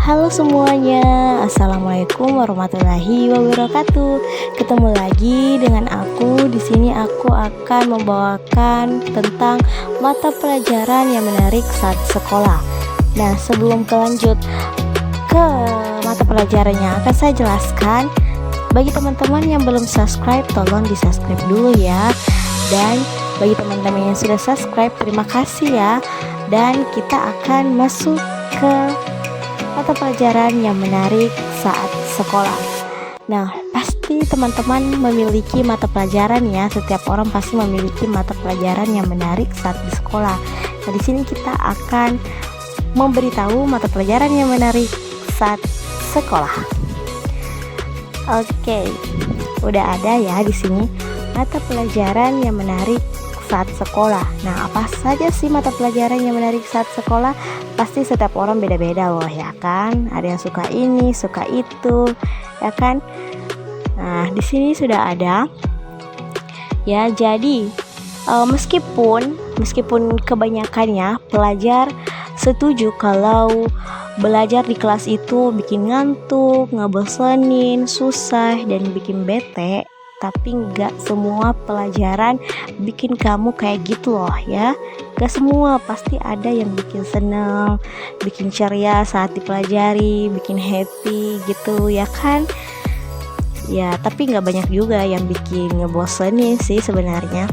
Halo semuanya, Assalamualaikum warahmatullahi wabarakatuh. Ketemu lagi dengan aku. Di sini aku akan membawakan tentang mata pelajaran yang menarik saat sekolah. Nah, sebelum lanjut ke mata pelajarannya, akan saya jelaskan. Bagi teman-teman yang belum subscribe, tolong di-subscribe dulu ya. Dan bagi teman-teman yang sudah subscribe, terima kasih ya. Dan kita akan masuk ke mata pelajaran yang menarik saat sekolah. Nah, pasti teman-teman memiliki mata pelajaran ya. Setiap orang pasti memiliki mata pelajaran yang menarik saat di sekolah. Nah, di sini kita akan memberitahu mata pelajaran yang menarik saat sekolah. Oke, udah ada ya di sini mata pelajaran yang menarik saat sekolah. Nah, apa saja sih mata pelajaran yang menarik saat sekolah? Pasti setiap orang beda-beda loh ya kan. Ada yang suka ini, suka itu, ya kan? Nah, di sini sudah ada. Ya, jadi meskipun kebanyakannya pelajar setuju kalau belajar di kelas itu bikin ngantuk, ngebosenin, susah, dan bikin bete. Tapi nggak semua pelajaran bikin kamu kayak gitu loh ya. Gak semua, pasti ada yang bikin seneng, bikin ceria saat dipelajari, bikin happy gitu ya kan. Ya, tapi nggak banyak juga yang bikin ngebosenin sih sebenarnya.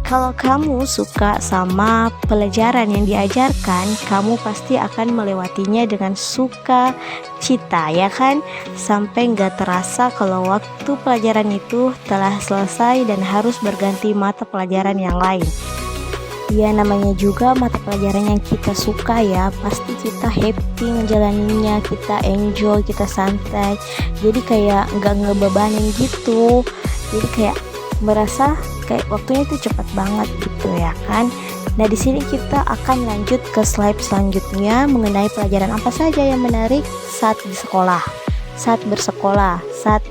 Kalau kamu suka sama pelajaran yang diajarkan, kamu pasti akan melewatinya dengan suka cita ya kan, sampai nggak terasa kalau waktu pelajaran itu telah selesai dan harus berganti mata pelajaran yang lain. Ya, namanya juga mata pelajaran yang kita suka ya, pasti kita happy ngejalaninnya, kita enjoy, kita santai, jadi kayak nggak ngebebanin gitu, jadi kayak merasa kayak waktunya itu cepat banget gitu ya kan. Nah, di sini kita akan lanjut ke slide selanjutnya mengenai pelajaran apa saja yang menarik saat di sekolah, saat bersekolah, saat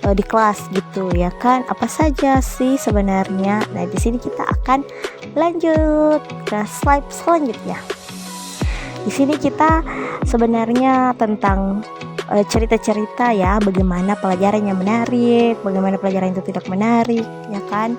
di kelas gitu ya kan. Apa saja sih sebenarnya? Nah, di sini kita akan lanjut ke slide selanjutnya. Di sini kita sebenarnya tentang cerita-cerita ya, bagaimana pelajaran yang menarik, bagaimana pelajaran itu tidak menarik, ya kan?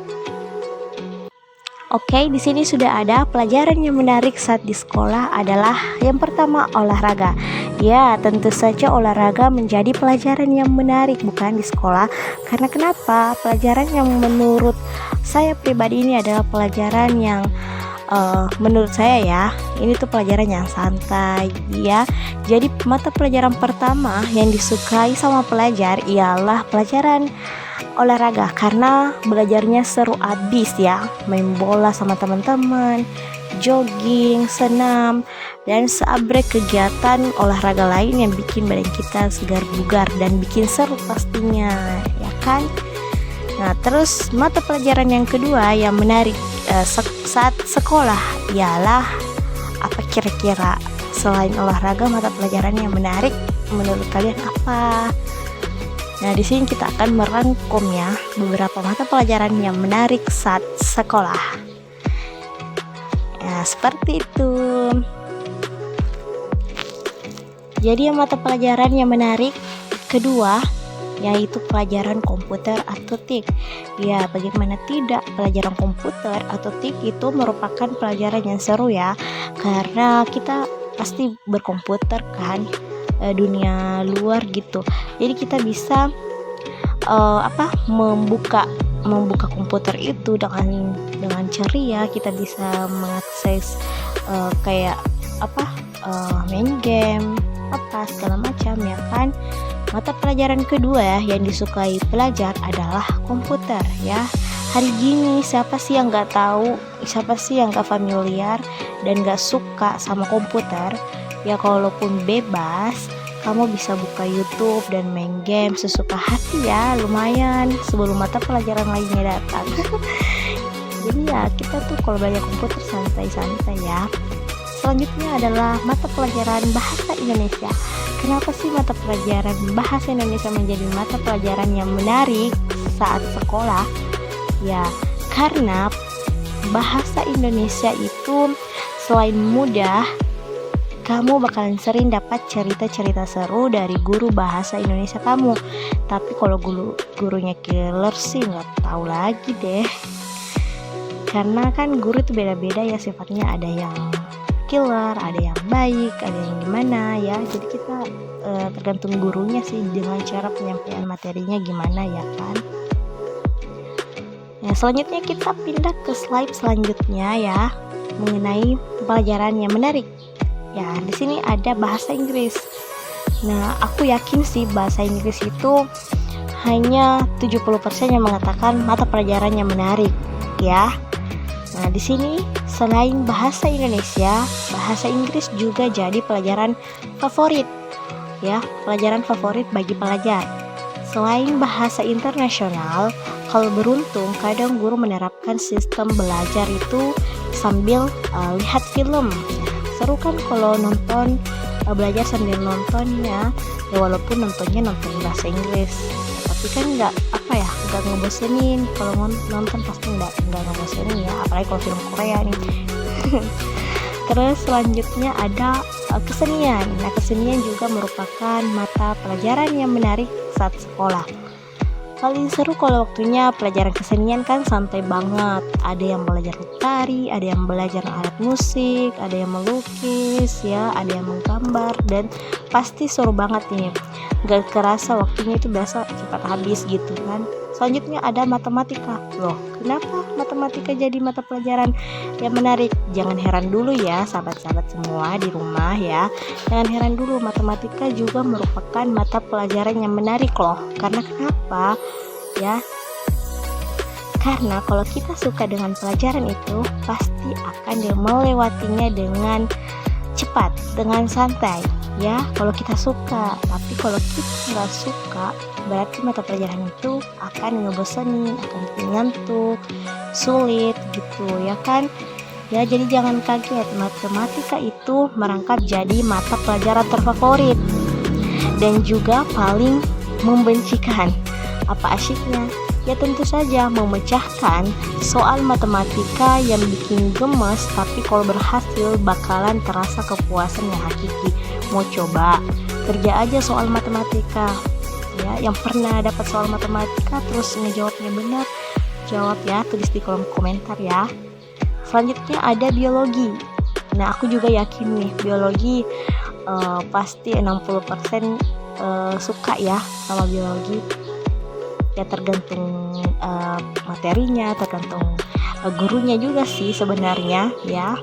Oke, di sini sudah ada pelajaran yang menarik saat di sekolah adalah yang pertama olahraga. Ya, tentu saja olahraga menjadi pelajaran yang menarik bukan di sekolah. Karena kenapa? Pelajaran yang menurut saya pribadi ini adalah pelajaran yang menurut saya ya, ini tuh pelajaran yang santai ya. Jadi mata pelajaran pertama yang disukai sama pelajar ialah pelajaran olahraga, karena belajarnya seru abis ya, main bola sama teman-teman, jogging, senam, dan seabrek kegiatan olahraga lain yang bikin badan kita segar bugar dan bikin seru pastinya ya kan. Nah, terus mata pelajaran yang kedua yang menarik saat sekolah ialah apa kira-kira? Selain olahraga, mata pelajaran yang menarik menurut kalian apa? Nah, di sini kita akan merangkum ya beberapa mata pelajaran yang menarik saat sekolah. Ya, seperti itu. Jadi mata pelajaran yang menarik kedua yaitu pelajaran komputer atau TIK. Ya, bagaimana tidak, pelajaran komputer atau TIK itu merupakan pelajaran yang seru ya, karena kita pasti berkomputer kan, dunia luar gitu. Jadi kita bisa membuka komputer itu dengan ceria. Kita bisa mengakses main game segala macam ya kan. Mata pelajaran kedua yang disukai pelajar adalah komputer ya. Hari gini siapa sih yang nggak tahu, siapa sih yang nggak familiar dan nggak suka sama komputer? Ya, kalaupun bebas, kamu bisa buka YouTube dan main game sesuka hati ya, lumayan sebelum mata pelajaran lainnya datang. Jadi ya, kita tuh kalau belajar komputer santai-santai ya. Selanjutnya adalah mata pelajaran bahasa Indonesia. Kenapa sih mata pelajaran bahasa Indonesia menjadi mata pelajaran yang menarik saat sekolah? Ya, karena bahasa Indonesia itu selain mudah, kamu bakalan sering dapat cerita-cerita seru dari guru bahasa Indonesia kamu. Tapi kalau gurunya killer sih nggak tahu lagi deh. Karena kan guru itu beda-beda ya sifatnya, ada yang killer, ada yang baik, ada yang gimana ya. Jadi kita tergantung gurunya sih dengan cara penyampaian materinya gimana ya kan. Nah, selanjutnya kita pindah ke slide selanjutnya ya, mengenai pelajaran yang menarik. Ya, di sini ada bahasa Inggris. Nah, aku yakin sih bahasa Inggris itu hanya 70% yang mengatakan mata pelajaran yang menarik, ya. Nah, di sini selain bahasa Indonesia, bahasa Inggris juga jadi pelajaran favorit, ya, pelajaran favorit bagi pelajar. Selain bahasa internasional, kalau beruntung kadang guru menerapkan sistem belajar itu sambil lihat film. Seru kan kalau nonton, belajar sambil nontonnya, ya walaupun nonton bahasa Inggris. Tapi kan nggak ngebosenin. Kalau nonton pasti nggak ngebosenin ya, apalagi kalau film Korea nih. Terus selanjutnya ada kesenian. Nah, kesenian juga merupakan mata pelajaran yang menarik saat sekolah. Paling seru kalau waktunya pelajaran kesenian kan santai banget. Ada yang belajar tari, ada yang belajar alat musik, ada yang melukis ya, ada yang menggambar, dan pasti seru banget ini. Gak kerasa waktunya itu biasa cepat habis gitu kan. Selanjutnya ada matematika. Loh, kenapa matematika jadi mata pelajaran yang menarik? Jangan heran dulu ya sahabat-sahabat semua di rumah ya. Jangan heran dulu, matematika juga merupakan mata pelajaran yang menarik loh. Karena kenapa? Ya. Karena kalau kita suka dengan pelajaran itu, pasti akan melewatinya dengan cepat, dengan santai. Ya, kalau kita suka. Tapi kalau kita nggak suka, berarti mata pelajaran itu akan ngebosenin, akan bikin ngantuk, sulit gitu ya kan. Ya, jadi jangan kaget, matematika itu merangkap jadi mata pelajaran terfavorit dan juga paling membencikan. Apa asyiknya? Ya tentu saja memecahkan soal matematika yang bikin gemes, tapi kalau berhasil bakalan terasa kepuasan yang hakiki. Mau coba kerja aja soal matematika ya, yang pernah dapat soal matematika terus ngejawabnya benar, jawab ya, tulis di kolom komentar ya. Selanjutnya ada biologi. Nah, aku juga yakin nih biologi pasti 60% suka ya sama biologi. Ya tergantung materinya, tergantung gurunya juga sih sebenarnya ya.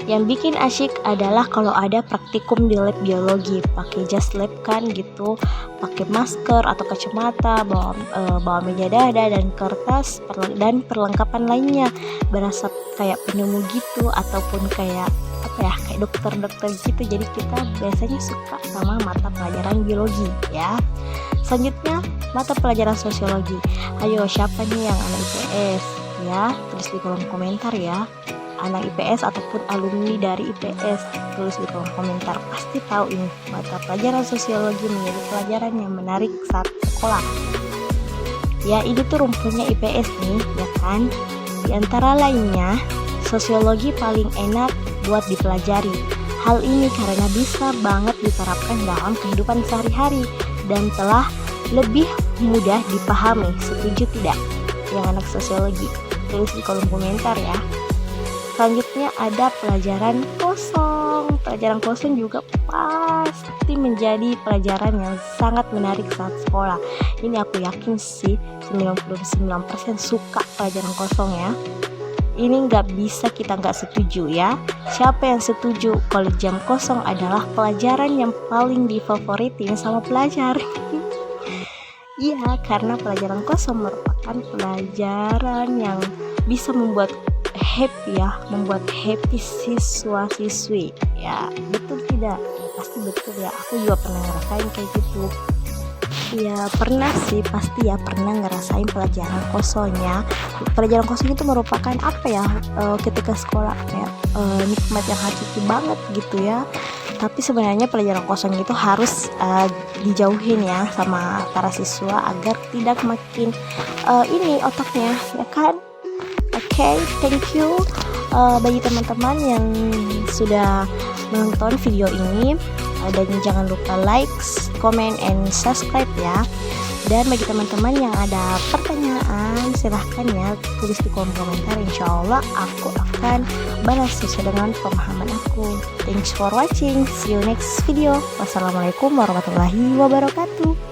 Yang bikin asyik adalah kalau ada praktikum di lab biologi, pakai jas lab kan gitu, pakai masker atau kacamata, bawa meja dada dan kertas dan perlengkapan lainnya, berasa kayak penemu gitu ataupun kayak kayak dokter gitu. Jadi kita biasanya suka sama mata pelajaran biologi ya. Selanjutnya mata pelajaran sosiologi. Ayo, siapa nih yang anak IPS ya? Tulis di kolom komentar ya. Anak IPS ataupun alumni dari IPS, tulis di kolom komentar. Pasti tahu ini mata pelajaran sosiologi menjadi pelajaran yang menarik saat sekolah. Ya, ini tuh rumputnya IPS nih, ya kan? Di antara lainnya, sosiologi paling enak buat dipelajari. Hal ini karena bisa banget diterapkan dalam kehidupan sehari-hari dan telah lebih mudah dipahami. Setuju tidak yang anak sosiologi? Tulis di kolom komentar ya. Selanjutnya ada pelajaran kosong. Pelajaran kosong juga pasti menjadi pelajaran yang sangat menarik saat sekolah. Ini aku yakin sih 99% suka pelajaran kosong ya. Ini kita nggak setuju ya. Siapa yang setuju kalau jam kosong adalah pelajaran yang paling difavoritin sama pelajar? Iya, karena pelajaran kosong merupakan pelajaran yang bisa membuat happy siswa-siswi ya. Betul tidak? Ya, pasti betul ya, aku juga pernah ngerasain kayak gitu ya. Pernah sih, pasti ya pernah ngerasain pelajaran kosongnya. Pelajaran kosong itu merupakan ketika sekolah ya, nikmat yang hakiki banget gitu ya. Tapi sebenarnya pelajaran kosong itu harus dijauhin ya sama para siswa agar tidak makin otaknya ya kan. Oke, thank you bagi teman-teman yang sudah menonton video ini, dan jangan lupa like, comment, and subscribe ya. Dan bagi teman-teman yang ada pertanyaan, silahkan ya tulis di kolom komentar. Insya Allah aku akan balas sesuai dengan pemahaman aku. Thanks for watching. See you next video. Wassalamualaikum warahmatullahi wabarakatuh.